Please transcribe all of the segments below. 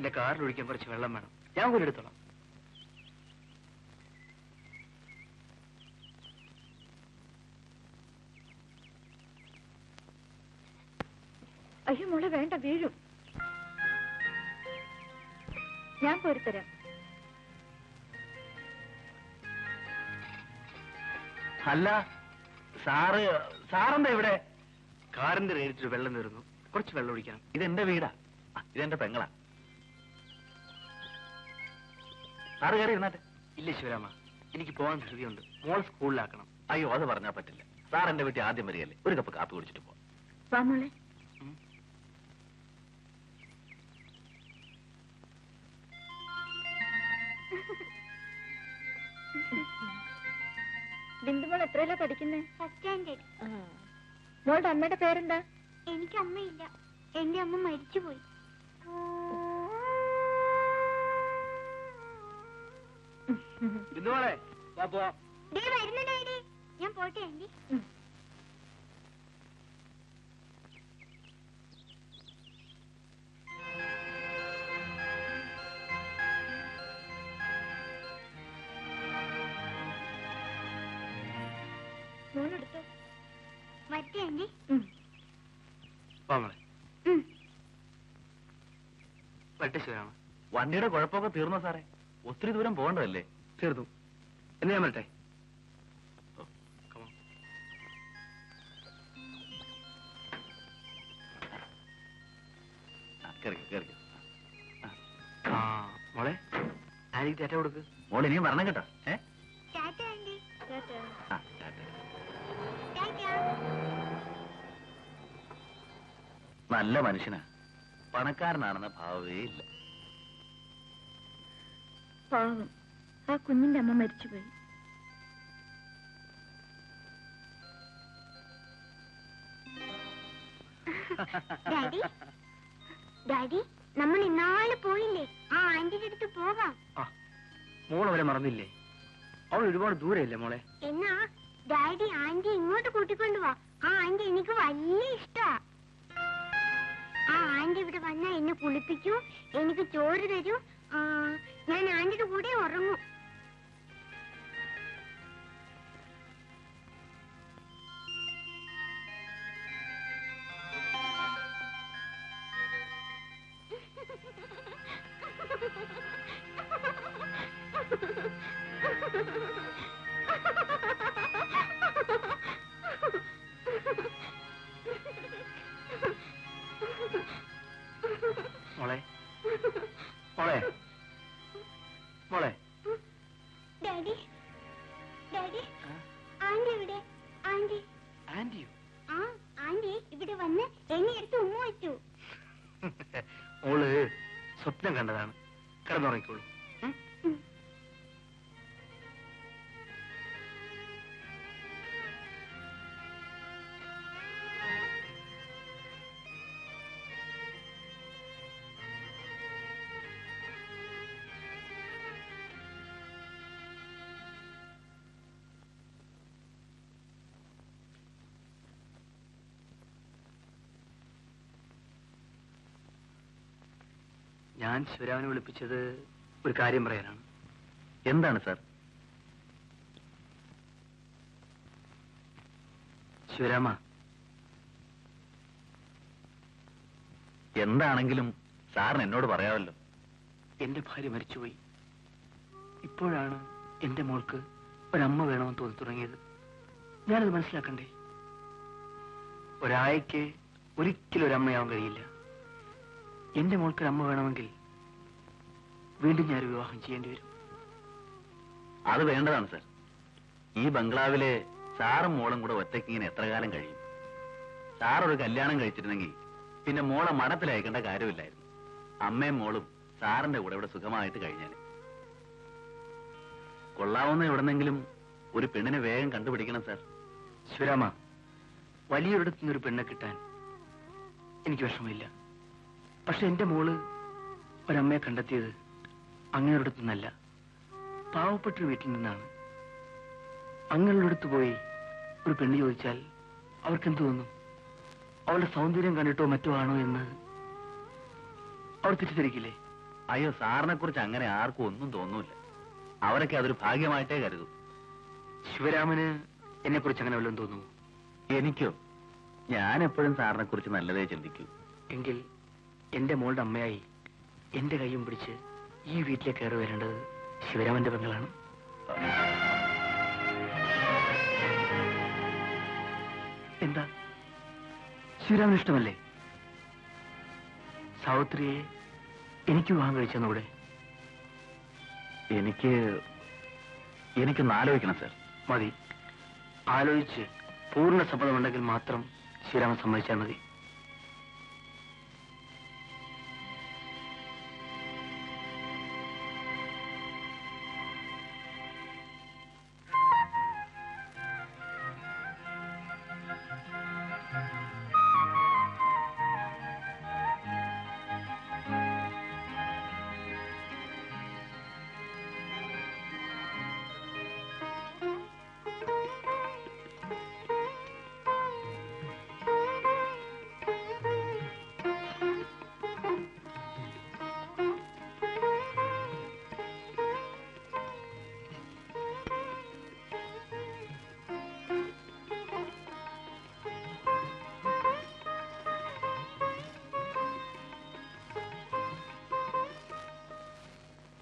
എന്റെ കാറിലൊഴിക്കാൻ കുറച്ച് വെള്ളം വേണം. ഞാൻ കൂടി എടുത്തോളാം. അയ്യോ മോളെ വേണ്ട, വീഴും. ഞാൻ പോരുത്തരാം. അല്ല സാറെന്താ ഇവിടെ? കാറിന്റെ നേരിട്ട് വെള്ളം തീർന്നു, കുറച്ച് വെള്ളം ഒഴിക്കണം. ഇതെന്റെ വീടാ, ഇതെന്റെ പെങ്ങളാ. സാറ് കയറി ഇരുന്നാട്ടെ. ഇല്ല ശിവരാമ, എനിക്ക് പോകാൻ ധൃതിയുണ്ട്. മോൾ സ്കൂളിലാക്കണം. അയ്യോ, അത് പറഞ്ഞാൽ പറ്റില്ല. സാർ എന്റെ വീട്ടിൽ ആദ്യം വരികയല്ലേ, ഒരു കപ്പ് കാപ്പി കുടിച്ചിട്ട് പോവാം. വാ മോളെ. ബിന്ദുമോൾ എത്രയല്ല പഠിക്കുന്നേ? First standard. മോളുടെ അമ്മയുടെ പേരെന്താ? എനിക്ക് അമ്മയില്ല, എന്റെ അമ്മ മരിച്ചുപോയി. ബിന്ദുമോളെ വാ പോവാം. വരുന്നു ഡാഡി. ഞാൻ പോട്ടെ ആന്റി. മോളെടുത്തോ. മറ്റേ ആന്റി. വാ മോളെ. വരട്ടെ ശിവരാമ. വണ്ടിയുടെ കുഴപ്പമൊക്കെ തീർന്നോ സാറേ? ഒത്തിരി ദൂരം പോകണ്ടതല്ലേ? തീർന്നു. എന്ന് ഞാൻ വരട്ടെ. മോളെ ആനിക്ക് ടാറ്റ കൊടുക്ക്. മോൾ ഇനിയും വരണം കേട്ടോ. ടാറ്റ ആന്റി. നല്ല മനുഷ്യനാ, പണക്കാരനാണെന്ന ഭാവമേ ഇല്ല. പാവം, ആ കുഞ്ഞിന്റെ അമ്മ മരിച്ചുപോയി. ഡാഡി, ഡാഡി, നമ്മൾ ഇന്നാളെ പോയില്ലേ, ആ ആന്റിയുടെ അടുത്ത് പോകാം. മോൾ അവരെ മറന്നില്ലേ? അവൾ ഒരുപാട് ദൂരെയല്ലേ മോളെ? എന്നാ ഡാഡി ആന്റി ഇങ്ങോട്ട് കൂട്ടിക്കൊണ്ടുപോവാ. ആ ആന്റി എനിക്ക് വലിയ ഇഷ്ടാ. ആ ആന്റി ഇവിടെ വന്നാ എന്നെ കുളിപ്പിക്കൂ, എനിക്ക് ചോറ് തരൂ. ഞാൻ ആന്റിയുടെ കൂടെ ഉറങ്ങും. മോളെ മോളെ മോളെ. ഡാഡി, ഡാഡി, ആന്റി ഇവിടെ. ആന്റി. ആന്റിയോ? ആ ആന്റി ഇവിടെ വന്ന് എന്നെ എടുത്ത് ഉമ്മ വെച്ചു. മോള് സ്വപ്നം കണ്ടതാണ്. കിടന്നുറങ്ങിക്കോളൂ. ഞാൻ ശിവരാമനെ വിളിപ്പിച്ചത് ഒരു കാര്യം പറയാനാണ്. എന്താണ് സാർ? ശിവരാമ, എന്താണെങ്കിലും സാറിന് എന്നോട് പറയാമല്ലോ. എന്റെ ഭാര്യ മരിച്ചുപോയി. ഇപ്പോഴാണ് എന്റെ മോൾക്ക് ഒരമ്മ വേണമെന്ന് തോന്നി തുടങ്ങിയത്. ഞാനത് മനസ്സിലാക്കണ്ടേ? ഒരായക്ക് ഒരിക്കലും ഒരമ്മയാവാൻ കഴിയില്ല. എന്റെ മോൾക്കൊരമ്മ വേണമെങ്കിൽ വീണ്ടും ഞാൻ വിവാഹം ചെയ്യേണ്ടി വരും. അത് വേണ്ടതാണ് സാർ. ഈ ബംഗ്ലാവിലെ സാറും മോളും കൂടെ ഒറ്റയ്ക്ക് ഇങ്ങനെ എത്ര കാലം കഴിയും? സാറൊരു കല്യാണം കഴിച്ചിരുന്നെങ്കിൽ പിന്നെ മോളെ മഠത്തിലയക്കേണ്ട കാര്യമില്ലായിരുന്നു. അമ്മയും മോളും സാറിന്റെ കൂടെ ഇവിടെ സുഖമായിട്ട് കഴിഞ്ഞാൽ. കൊള്ളാവുന്ന എവിടെന്നെങ്കിലും ഒരു പെണ്ണിനെ വേഗം കണ്ടുപിടിക്കണം സാർ. ശിവരാമ, വലിയൊരിടത്തുനിന്നൊരു പെണ്ണെ കിട്ടാൻ എനിക്ക് വിഷമമില്ല. പക്ഷെ എന്റെ മോള് ഒരമ്മയെ കണ്ടെത്തിയത് അങ്ങേരുടെ നിന്നല്ല, പാവപ്പെട്ടൊരു വീട്ടിൽ നിന്നാണ്. അങ്ങനെയുള്ള അടുത്ത് പോയി ഒരു പെണ്ണ് ചോദിച്ചാൽ അവർക്കെന്ത് തോന്നും? അവളുടെ സൗന്ദര്യം കണ്ടിട്ടോ മറ്റോ ആണോ എന്ന് അവർ തെറ്റിദ്ധരിക്കില്ലേ? അയ്യോ, സാറിനെ കുറിച്ച് അങ്ങനെ ആർക്കും ഒന്നും തോന്നൂല. അവരൊക്കെ അതൊരു ഭാഗ്യമായിട്ടേ കരുതൂ. ശിവരാമന് എന്നെ കുറിച്ച് അങ്ങനെ വല്ലതും തോന്നുന്നു? എനിക്കോ? ഞാൻ എപ്പോഴും സാറിനെ കുറിച്ച് നല്ലതേ ചിന്തിക്കൂ. എങ്കിൽ എന്റെ മോളുടെ അമ്മയായി എന്റെ കൈയും പിടിച്ച് ഈ വീട്ടിലേക്ക് കയറി വരേണ്ടത് ശിവരാമന്റെ പെങ്ങളാണ്. എന്താ, ശിവരാമന് ഇഷ്ടമല്ലേ? സാവിത്രിയെ എനിക്ക് വിവാഹം കഴിച്ചെന്നൂടെ? എനിക്കൊന്ന് ആലോചിക്കണം സാർ. മതി, ആലോചിച്ച് പൂർണ്ണ സമ്മതമുണ്ടെങ്കിൽ മാത്രം ശിവരാമൻ സമ്മതിച്ചാൽ മതി.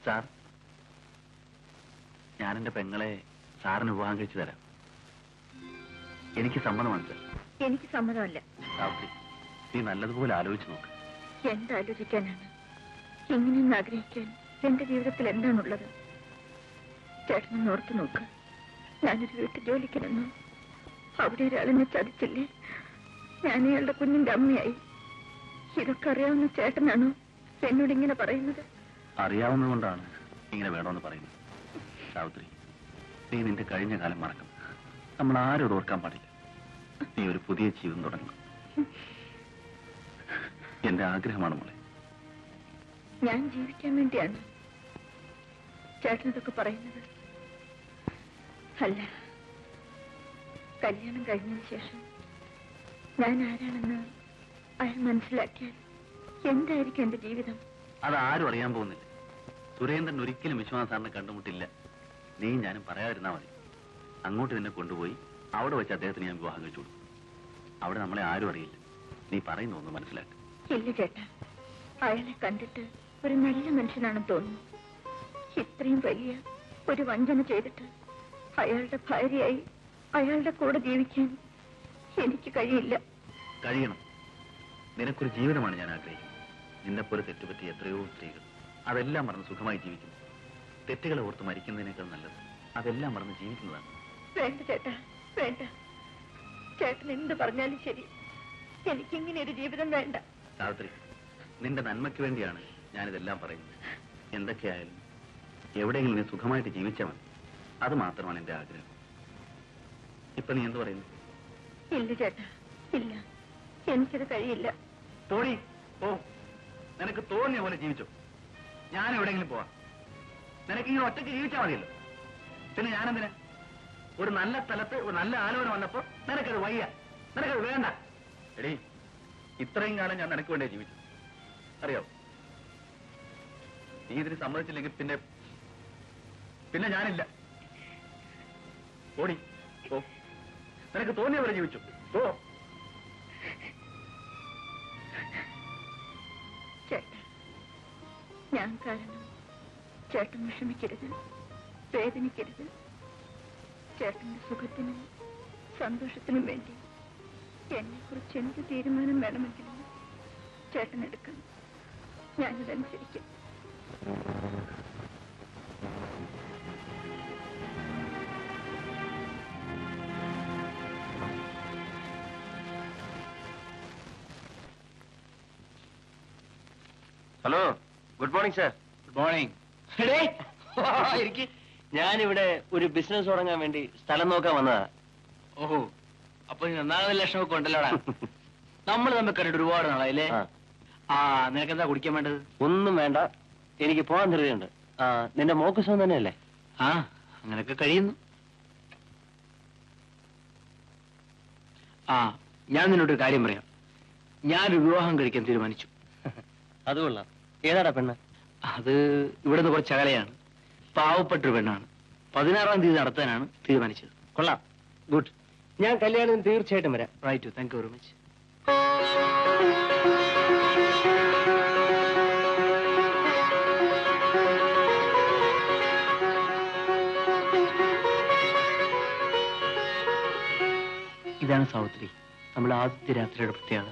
സാർ, ഞാൻ എന്റെ പെങ്ങളെ സാറിന് വിവാഹം കഴിച്ചു തരാം. എനിക്ക് സമ്മതമാണ് സാർ. എനിക്ക് സമ്മതമല്ല. സാവിത്രി, നീ നല്ലതുപോലെ ആലോചിച്ച് നോക്ക്. എന്താലോചിക്കാനാണ്? ഇങ്ങനെയൊന്ന് ആഗ്രഹിക്കാൻ എന്റെ ജീവിതത്തിൽ എന്താണുള്ളത്? ചേട്ടനൊന്ന് ഓർത്തു നോക്ക്. ഞാനൊരു വീട്ടിൽ ജോലിക്ക് നിന്നു. അവിടെ ഒരാളെന്നെ ചതിച്ചില്ലേ? ഞാൻ ഇയാളുടെ കുഞ്ഞിന്റെ അമ്മയായി. ഇതൊക്കെ അറിയാവുന്ന ചേട്ടനാണോ എന്നോട് ഇങ്ങനെ പറയുന്നത്? അറിയാവുന്നതുകൊണ്ടാണ് ഇങ്ങനെ വേണമെന്ന് പറയുന്നത്. സാവിത്രി, നീ നിന്റെ കഴിഞ്ഞ കാലം മറക്കണം. നമ്മൾ ആരോട് ഓർക്കാൻ പാടില്ല. നീ ഒരു പുതിയ ജീവിതം തുടങ്ങണം. എന്റെ ആഗ്രഹമാണ് മോളെ. ഞാൻ ജീവിക്കാൻ വേണ്ടിയാണ് ചേട്ടനതൊക്കെ പറയുന്നത്. അല്ല, കല്യാണം കഴിഞ്ഞതിന് ശേഷം ഞാൻ ആരാണെന്ന് അയാൾ മനസ്സിലാക്കിയാൽ എന്തായിരിക്കും എന്റെ ജീവിതം? അതാരും അറിയാൻ പോകുന്നില്ല. സുരേന്ദ്രൻ ഒരിക്കലും വിശ്വനാഥ് സാറിനെ കണ്ടുമുട്ടില്ല. നീയും ഞാനും പറയാതിരുന്നാ മതി. അങ്ങോട്ട് നിന്നെ കൊണ്ടുപോയി അവിടെ വെച്ച് അദ്ദേഹത്തിന് ഞാൻ വിവാഹം കഴിച്ചു കൊടുക്കും. അവിടെ നമ്മളെ ആരും അറിയില്ല. നീ പറയുന്നു ഒന്ന് മനസ്സിലാക്കുക. ഇല്ല ചേട്ടാ, അയാളെ കണ്ടിട്ട് ഒരു നല്ല മനുഷ്യനാണെന്ന് തോന്നുന്നു. ഇത്രയും വലിയ ഒരു വഞ്ചന ചെയ്തിട്ട് അയാളുടെ ഭാര്യയായി അയാളുടെ കൂടെ ജീവിക്കാൻ എനിക്ക് കഴിയില്ല. കഴിയണം. നിനക്കൊരു ജീവിതമാണ് ഞാൻ ആഗ്രഹിക്കുന്നത്. നിന്നെപ്പോലെ തെറ്റുപറ്റി എത്രയോ സ്ത്രീകൾ അതെല്ലാം മറന്ന് സുഖമായി ജീവിക്കുന്നു. തെറ്റുകളെ ഓർത്ത് മരിക്കുന്നതിനേക്കാൾ നല്ലത് അതെല്ലാം മറന്ന് ജീവിക്കുന്നതാണ്. വേണ്ട ചേട്ടാ, വേണ്ട. ചേട്ടൻ എന്ത് പറഞ്ഞാലും ശരി, എനിക്കിങ്ങനെ ഒരു ജീവിതം വേണ്ട. സാവിത്രി, നിന്റെ നന്മയ്ക്ക് വേണ്ടിയാണ് ഞാനിതെല്ലാം പറയുന്നത്. എന്തൊക്കെയായാലും എവിടെയെങ്കിലും നീ സുഖമായിട്ട് ജീവിച്ചാൽ മതി. അത് മാത്രമാണ് എന്റെ ആഗ്രഹം. ഇപ്പൊ നീ എന്ത് പറയുന്നു? ഇല്ല ചേട്ടാ, ഇല്ല, എനിക്കത് കഴിയില്ല. തോണി ഓ, നിനക്ക് തോന്നിയ പോലെ ജീവിച്ചോ. ഞാൻ എവിടെയെങ്കിലും പോവാം. നിനക്കിങ്ങനെ ഒറ്റയ്ക്ക് ജീവിച്ചാൽ മതിയല്ലോ. പിന്നെ ഞാനെന്തിനാ? ഒരു നല്ല സ്ഥലത്ത് ഒരു നല്ല ആലോചന വന്നപ്പോ നിനക്കത് വയ്യ, നിനക്കത് വേണ്ട. എടീ, ഇത്രയും കാലം ഞാൻ നിനക്ക് വേണ്ടേ ജീവിച്ചു, അറിയോ? നീ ഇതിന് സമ്മതിച്ചില്ലെങ്കിൽ പിന്നെ പിന്നെ ഞാനില്ല. ഓടി ഓ, നിനക്ക് തോന്നിയ പോലെ ജീവിച്ചു ഓ. ചേട്ടാ, ഞാൻ കാരണം ചേട്ടൻ വിഷമിക്കരുത്, വേദനിക്കരുത്. ചേട്ടന്റെ സുഖത്തിനും സന്തോഷത്തിനും വേണ്ടി എന്നെ കുറിച്ച് എന്ത് തീരുമാനം വേണമെങ്കിലും ചേട്ടൻ എടുക്കണം. ഞാനിതനുസരിക്കും. Hello, good morning sir. Good morning. ഞാനിവിടെ ഒരു ബിസിനസ് തുടങ്ങാൻ വേണ്ടി സ്ഥലം നോക്കാൻ വന്നതാ. ഓഹോ, അപ്പൊ 40 ലക്ഷമൊക്കെ ഉണ്ടല്ലോടാ. നമ്മൾ തമ്മിൽ കണ്ടിട്ട് ഒരുപാട് നാളായില്ലേ? ആ, നിനക്കെന്താ കുടിക്കാൻ വേണ്ടത്? ഒന്നും വേണ്ട, എനിക്ക് പോകാൻ ധൃതിയുണ്ട്. നിന്റെ മോക്ക് സുഖം തന്നെയല്ലേ? ആ, അങ്ങനൊക്കെ കഴിയുന്നു. ആ, ഞാൻ നിന്നോടൊരു കാര്യം പറയാം. ഞാനൊരു വിവാഹം കഴിക്കാൻ തീരുമാനിച്ചു. അത് കൊള്ളാം. ഏതാടാ പെണ്ണ്? അത് ഇവിടുന്ന് കുറച്ച് അകലെയാണ്. പാവപ്പെട്ടൊരു പെണ്ണാണ്. 16-ാം തീയതി നടത്താനാണ് തീരുമാനിച്ചത്. കൊള്ളാം, ഗുഡ്. ഞാൻ കല്യാണത്തിന് തീർച്ചയായിട്ടും വരാം. Right, thank you very much. ഇതാണ് സാവിത്രി, നമ്മുടെ ആദ്യത്തെ രാത്രിയുടെ പ്രത്യേകത.